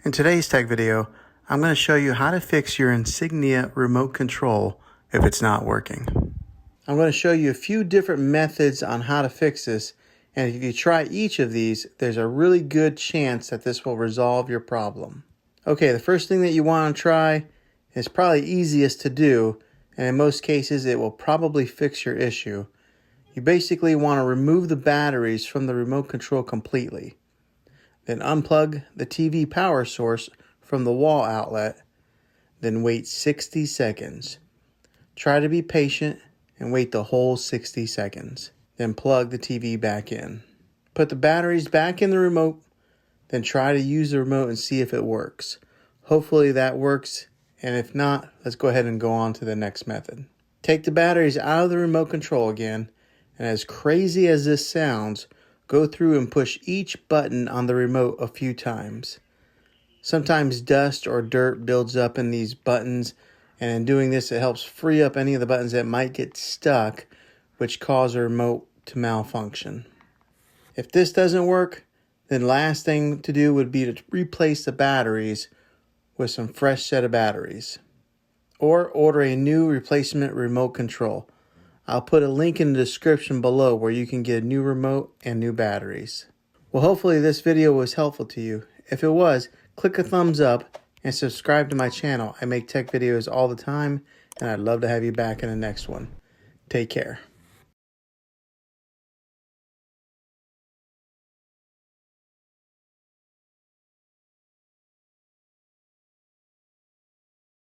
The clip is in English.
In today's tech video, I'm going to show you how to fix your Insignia remote control if it's not working. I'm going to show you a few different methods on how to fix this, and if you try each of these, there's a really good chance that this will resolve your problem. Okay, the first thing that you want to try is probably easiest to do, and in most cases it will probably fix your issue. You basically want to remove the batteries from the remote control completely. Then unplug the TV power source from the wall outlet. Then wait 60 seconds. Try to be patient and wait the whole 60 seconds. Then plug the TV back in. Put the batteries back in the remote. Then try to use the remote and see if it works. Hopefully that works, and if not, let's go ahead and go on to the next method. Take the batteries out of the remote control again, and as crazy as this sounds, go through and push each button on the remote a few times. Sometimes dust or dirt builds up in these buttons, and in doing this it helps free up any of the buttons that might get stuck, which cause the remote to malfunction. If this doesn't work, then last thing to do would be to replace the batteries with some fresh set of batteries. Or order a new replacement remote control. I'll put a link in the description below where you can get a new remote and new batteries. Well, hopefully this video was helpful to you. If it was, click a thumbs up and subscribe to my channel. I make tech videos all the time, and I'd love to have you back in the next one. Take care.